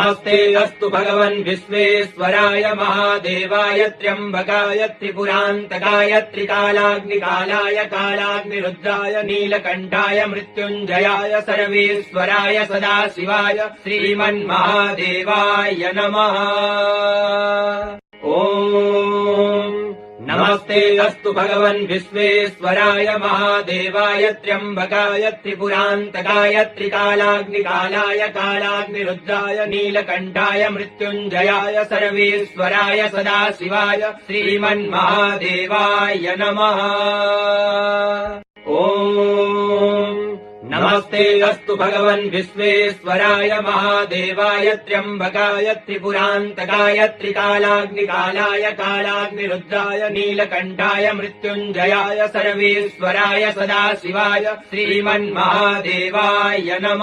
नमस्ते अस्तु भगवन् विश्वेश्वराय महादेवाय त्र्यम्बकाय त्रिपुरान्तकाय त्रिकालाग्निकालाय कालाग्निरुद्राय नीलकण्ठाय मृत्युञ्जयाय सर्वेश्वराय सदाशिवाय श्रीमन्महादेवाय नमः। नमस्ते अस्तु भगवन् विश्वेश्वराय महादेवाय त्र्यम्बकाय त्रिपुरान्तकाय त्रिकालाग्निकालाय कालाग्निरुद्राय नीलकण्ठाय मृत्युञ्जयाय सर्वेश्वराय सदाशिवाय श्रीमन्महादेवाय नमः। नमस्ते अस्तु भगवन् विश्वेश्वराय महादेवाय त्र्यम्बकाय त्रिपुरान्तकाय त्रिकालाग्निकालाय कालाग्निरुद्राय नीलकण्ठाय मृत्युञ्जयाय सर्वेश्वराय सदाशिवाय श्रीमन्महादेवाय नमः।